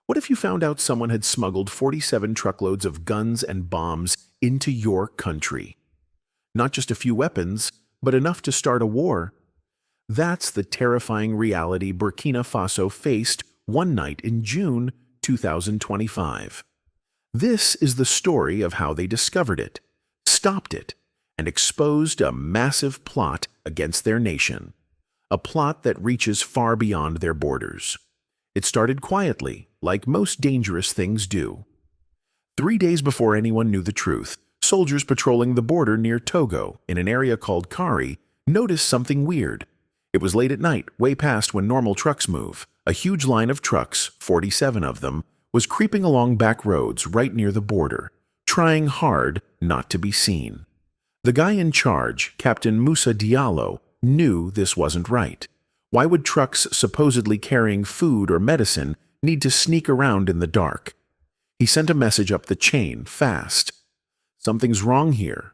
What if you found out someone had smuggled 47 truckloads of guns and bombs into your country? Not just a few weapons, but enough to start a war. That's the terrifying reality Burkina Faso faced one night in June 2025. This is the story of how they discovered it, stopped it, and exposed a massive plot against their nation. A plot that reaches far beyond their borders. It started quietly, like most dangerous things do. 3 days before anyone knew the truth, soldiers patrolling the border near Togo, in an area called Kanchari, noticed something weird. It was late at night, way past when normal trucks move. A huge line of trucks, 47 of them, was creeping along back roads right near the border, trying hard not to be seen. The guy in charge, Captain Musa Diallo, knew this wasn't right. Why would trucks supposedly carrying food or medicine need to sneak around in the dark? He sent a message up the chain, fast. Something's wrong here.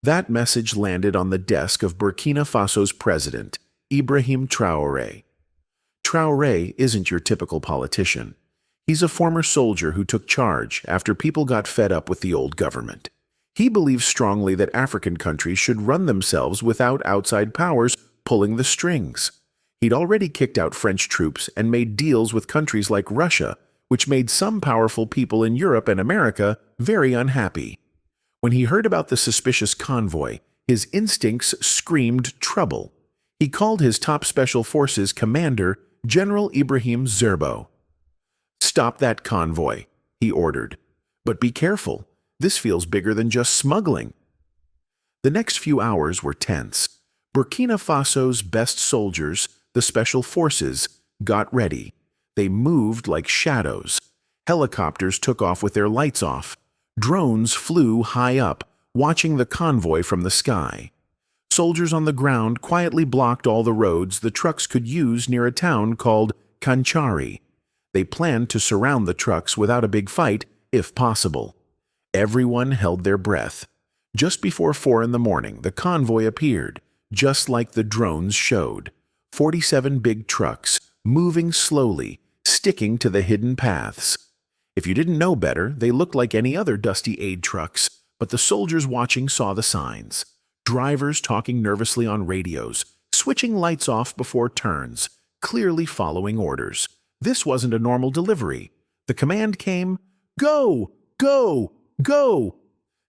That message landed on the desk of Burkina Faso's President, Ibrahim Traoré. Traoré isn't your typical politician. He's a former soldier who took charge after people got fed up with the old government. He believes strongly that African countries should run themselves without outside powers pulling the strings. He'd already kicked out French troops and made deals with countries like Russia, which made some powerful people in Europe and America very unhappy. When he heard about the suspicious convoy, his instincts screamed trouble. He called his top special forces commander, General Ibrahim Zerbo. "Stop that convoy," he ordered. "But be careful. This feels bigger than just smuggling." The next few hours were tense. Burkina Faso's best soldiers, the special forces, got ready. They moved like shadows. Helicopters took off with their lights off. Drones flew high up, watching the convoy from the sky. Soldiers on the ground quietly blocked all the roads the trucks could use near a town called Kanchari. They planned to surround the trucks without a big fight, if possible. Everyone held their breath. Just before 4 in the morning, the convoy appeared, just like the drones showed. 47 big trucks, moving slowly, sticking to the hidden paths. If you didn't know better, they looked like any other dusty aid trucks, but the soldiers watching saw the signs. Drivers talking nervously on radios, switching lights off before turns, clearly following orders. This wasn't a normal delivery. The command came, "Go! Go! Go!"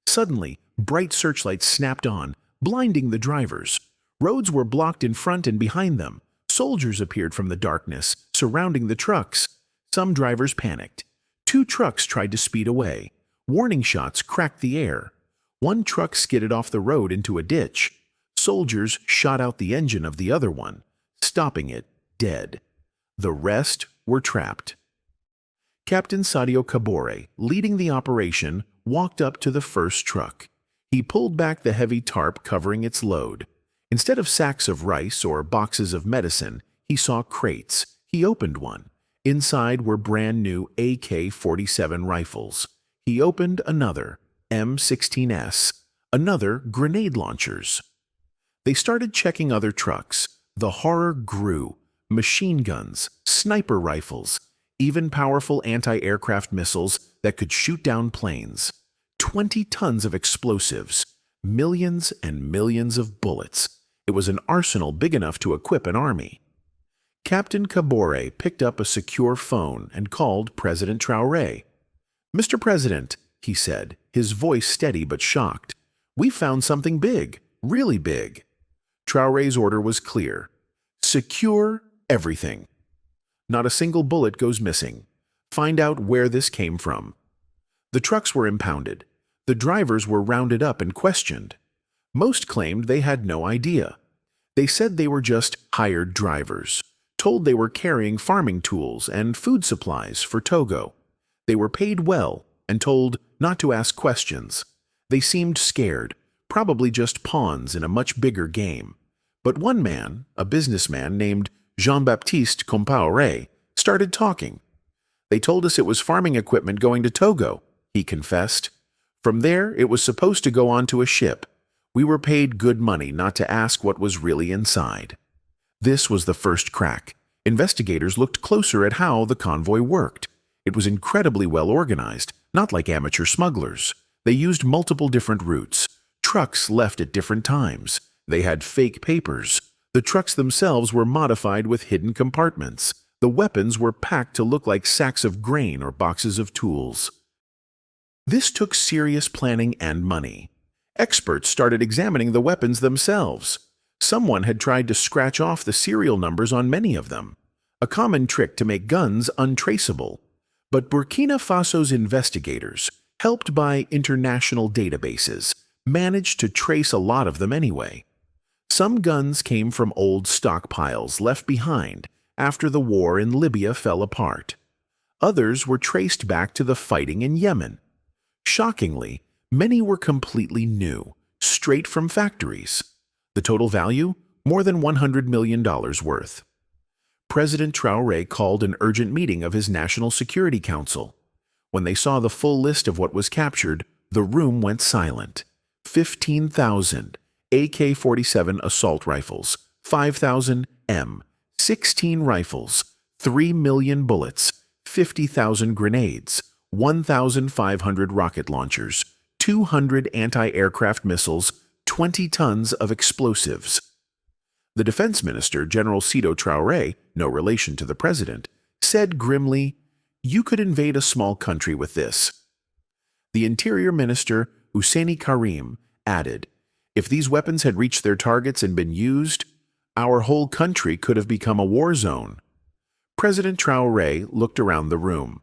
Suddenly, bright searchlights snapped on, blinding the drivers. Roads were blocked in front and behind them. Soldiers appeared from the darkness, surrounding the trucks. Some drivers panicked. 2 trucks tried to speed away. Warning shots cracked the air. One truck skidded off the road into a ditch. Soldiers shot out the engine of the other one, stopping it dead. The rest were trapped. Captain Sadio Kabore, leading the operation, walked up to the first truck. He pulled back the heavy tarp covering its load. Instead of sacks of rice or boxes of medicine, he saw crates. He opened one. Inside were brand new AK-47 rifles. He opened another, M16S, another grenade launchers. They started checking other trucks. The horror grew. Machine guns, sniper rifles, even powerful anti-aircraft missiles that could shoot down planes. 20 tons of explosives, millions and millions of bullets. It was an arsenal big enough to equip an army. Captain Kabore picked up a secure phone and called President Traoré. "Mr. President," he said, his voice steady but shocked, "we found something big, really big." Traoré's order was clear. Secure everything. Not a single bullet goes missing. Find out where this came from. The trucks were impounded. The drivers were rounded up and questioned. Most claimed they had no idea. They said they were just hired drivers, told they were carrying farming tools and food supplies for Togo. They were paid well and told not to ask questions. They seemed scared, probably just pawns in a much bigger game. But one man, a businessman named Jean-Baptiste Compaoré, started talking. "They told us it was farming equipment going to Togo," he confessed. "From there, it was supposed to go onto a ship. We were paid good money not to ask what was really inside." This was the first crack. Investigators looked closer at how the convoy worked. It was incredibly well organized, not like amateur smugglers. They used multiple different routes. Trucks left at different times. They had fake papers. The trucks themselves were modified with hidden compartments. The weapons were packed to look like sacks of grain or boxes of tools. This took serious planning and money. Experts started examining the weapons themselves. Someone had tried to scratch off the serial numbers on many of them, a common trick to make guns untraceable. But Burkina Faso's investigators, helped by international databases, managed to trace a lot of them anyway. Some guns came from old stockpiles left behind after the war in Libya fell apart. Others were traced back to the fighting in Yemen. Shockingly, many were completely new, straight from factories. The total value? More than $100 million worth. President Traoré called an urgent meeting of his National Security Council. When they saw the full list of what was captured, the room went silent. 15,000 AK-47 assault rifles, 5,000 M16 rifles, 3 million bullets, 50,000 grenades, 1,500 rocket launchers, 200 anti-aircraft missiles, 20 tons of explosives. The defense minister, General Sito Traoré, no relation to the president, said grimly, "You could invade a small country with this." The interior minister, Husseini Karim, added, "If these weapons had reached their targets and been used, our whole country could have become a war zone." President Traoré looked around the room.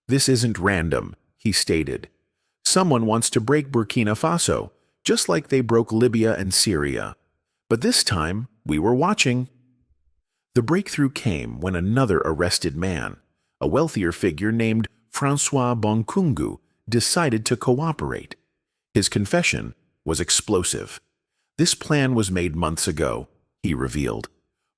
"This isn't random," he stated. "Someone wants to break Burkina Faso, just like they broke Libya and Syria. But this time, we were watching." The breakthrough came when another arrested man, a wealthier figure named François Bonkungu, decided to cooperate. His confession was explosive. "This plan was made months ago," he revealed.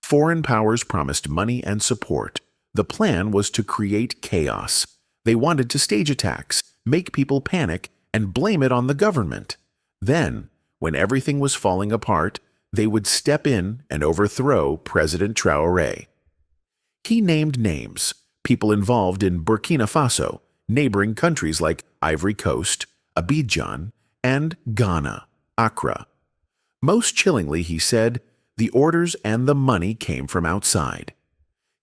"Foreign powers promised money and support. The plan was to create chaos. They wanted to stage attacks, make people panic, and blame it on the government. Then, when everything was falling apart, they would step in and overthrow President Traoré." He named names, people involved in Burkina Faso, neighboring countries like Ivory Coast, Abidjan, and Ghana, Accra. Most chillingly, he said, the orders and the money came from outside.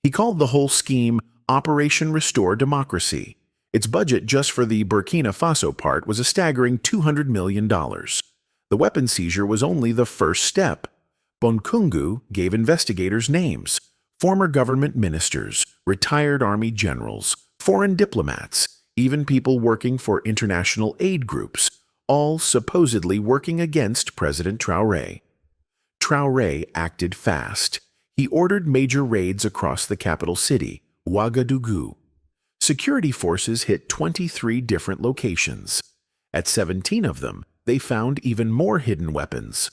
He called the whole scheme Operation Restore Democracy. Its budget just for the Burkina Faso part was a staggering $200 million. The weapon seizure was only the first step. Bonkungu gave investigators names, former government ministers, retired army generals, foreign diplomats, even people working for international aid groups, all supposedly working against President Traoré. Traoré acted fast. He ordered major raids across the capital city, Ouagadougou. Security forces hit 23 different locations. At 17 of them, they found even more hidden weapons.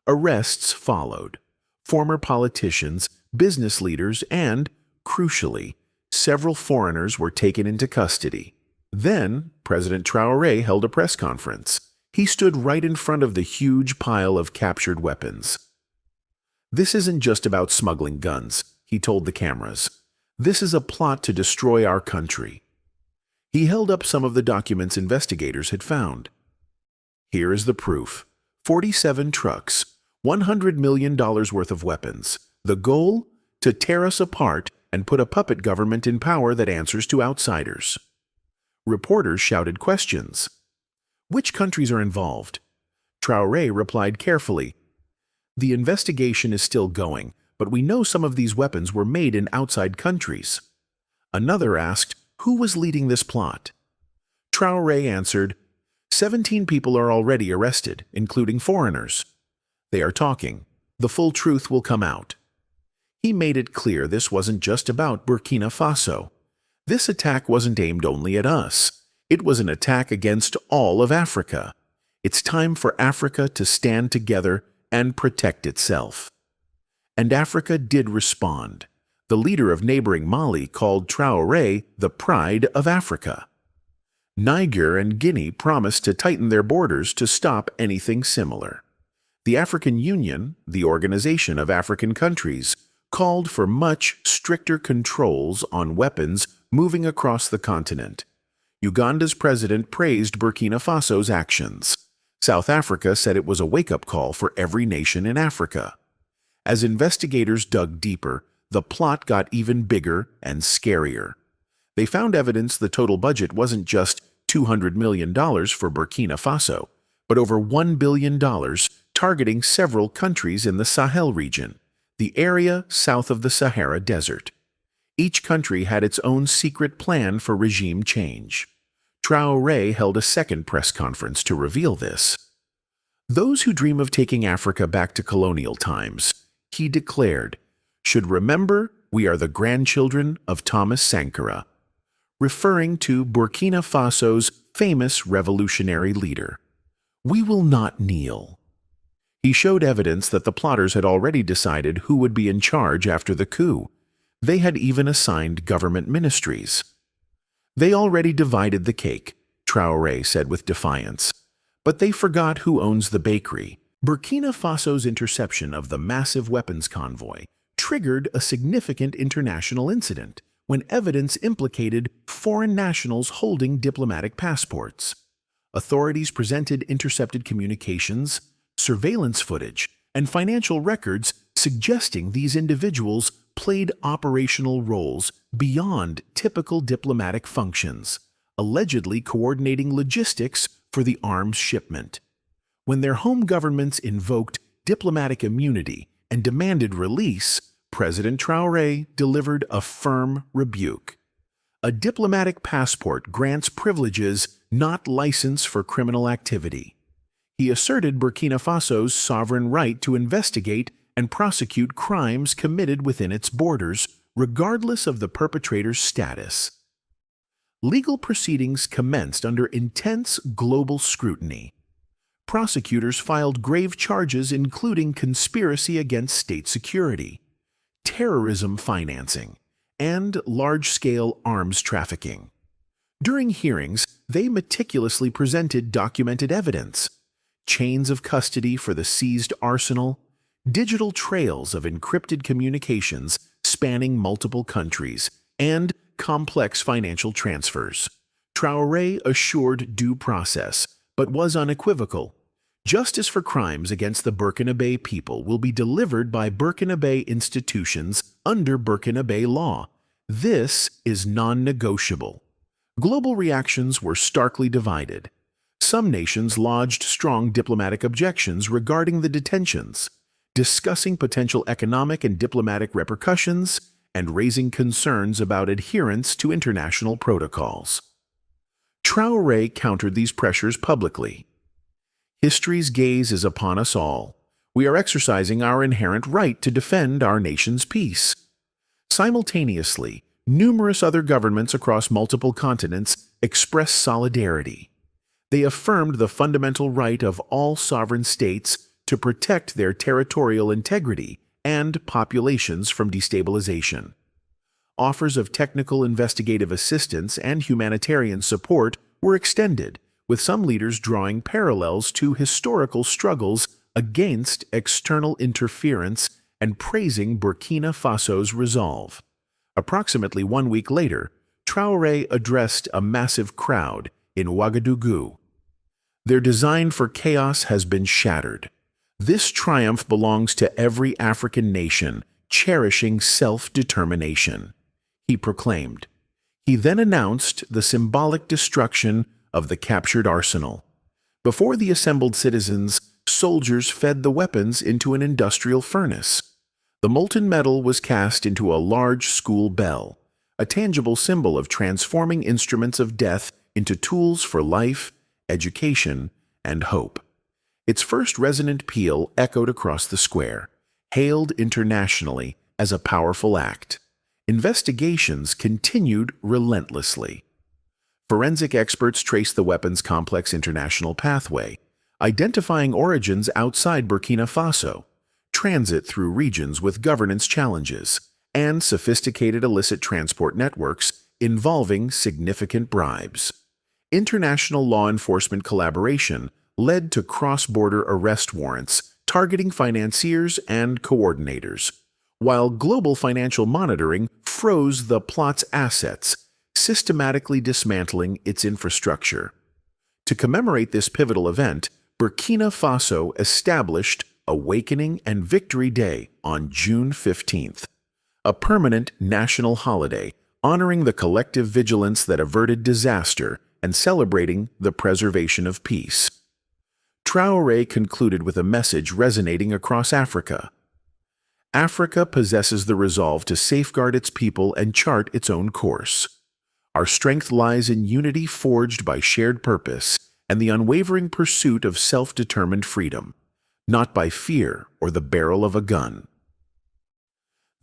Arrests followed. Former politicians, business leaders, and, crucially, several foreigners were taken into custody. Then, President Traoré held a press conference. He stood right in front of the huge pile of captured weapons. "This isn't just about smuggling guns," he told the cameras. "This is a plot to destroy our country." He held up some of the documents investigators had found. "Here is the proof. 47 trucks, $100 million worth of weapons. The goal? To tear us apart and put a puppet government in power that answers to outsiders." Reporters shouted questions. "Which countries are involved?" Traoré replied carefully, "The investigation is still going, but we know some of these weapons were made in outside countries." Another asked, "Who was leading this plot?" Traoré answered, 17 people are already arrested, including foreigners. They are talking. The full truth will come out." He made it clear this wasn't just about Burkina Faso. This attack wasn't aimed only at us. It was an attack against all of Africa. It's time for Africa to stand together and protect itself. And Africa did respond. The leader of neighboring Mali called Traoré the pride of Africa. Niger and Guinea promised to tighten their borders to stop anything similar. The African Union, the Organization of African Countries, called for much stricter controls on weapons moving across the continent. Uganda's president praised Burkina Faso's actions. South Africa said it was a wake-up call for every nation in Africa. As investigators dug deeper, the plot got even bigger and scarier. They found evidence the total budget wasn't just $200 million for Burkina Faso, but over $1 billion targeting several countries in the Sahel region, the area south of the Sahara Desert. Each country had its own secret plan for regime change. Traoré held a second press conference to reveal this. Those who dream of taking Africa back to colonial times, he declared, should remember we are the grandchildren of Thomas Sankara, referring to Burkina Faso's famous revolutionary leader. We will not kneel. He showed evidence that the plotters had already decided who would be in charge after the coup. They had even assigned government ministries. They already divided the cake, Traoré said with defiance. But they forgot who owns the bakery. Burkina Faso's interception of the massive weapons convoy triggered a significant international incident when evidence implicated foreign nationals holding diplomatic passports. Authorities presented intercepted communications, surveillance footage, and financial records suggesting these individuals played operational roles beyond typical diplomatic functions, allegedly coordinating logistics for the arms shipment. When their home governments invoked diplomatic immunity and demanded release, President Traoré delivered a firm rebuke. A diplomatic passport grants privileges, not license for criminal activity. He asserted Burkina Faso's sovereign right to investigate and prosecute crimes committed within its borders, regardless of the perpetrator's status. Legal proceedings commenced under intense global scrutiny. Prosecutors filed grave charges including conspiracy against state security, terrorism financing, and large-scale arms trafficking. During hearings, they meticulously presented documented evidence, chains of custody for the seized arsenal, digital trails of encrypted communications spanning multiple countries, and complex financial transfers. Traoré assured due process, but was unequivocal. Justice for crimes against the Burkinabe people will be delivered by Burkinabe institutions under Burkinabe law. This is non-negotiable. Global reactions were starkly divided. Some nations lodged strong diplomatic objections regarding the detentions, discussing potential economic and diplomatic repercussions, and raising concerns about adherence to international protocols. Traoré countered these pressures publicly. History's gaze is upon us all. We are exercising our inherent right to defend our nation's peace. Simultaneously, numerous other governments across multiple continents expressed solidarity. They affirmed the fundamental right of all sovereign states to protect their territorial integrity and populations from destabilization. Offers of technical investigative assistance and humanitarian support were extended, with some leaders drawing parallels to historical struggles against external interference and praising Burkina Faso's resolve. Approximately 1 week later, Traoré addressed a massive crowd in Ouagadougou. Their design for chaos has been shattered. This triumph belongs to every African nation cherishing self-determination, he proclaimed. He then announced the symbolic destruction of the captured arsenal. Before the assembled citizens, soldiers fed the weapons into an industrial furnace. The molten metal was cast into a large school bell, a tangible symbol of transforming instruments of death into tools for life, education, and hope. Its first resonant peal echoed across the square, hailed internationally as a powerful act. Investigations continued relentlessly. Forensic experts traced the weapon's complex international pathway, identifying origins outside Burkina Faso, transit through regions with governance challenges, and sophisticated illicit transport networks involving significant bribes. International law enforcement collaboration led to cross-border arrest warrants targeting financiers and coordinators, while global financial monitoring froze the plot's assets, systematically dismantling its infrastructure. To commemorate this pivotal event, Burkina Faso established Awakening and Victory Day on June 15th, a permanent national holiday honoring the collective vigilance that averted disaster and celebrating the preservation of peace. Traoré concluded with a message resonating across Africa. Africa possesses the resolve to safeguard its people and chart its own course. Our strength lies in unity forged by shared purpose and the unwavering pursuit of self-determined freedom, not by fear or the barrel of a gun.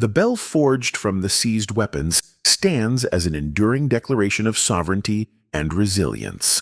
The bell forged from the seized weapons stands as an enduring declaration of sovereignty and resilience.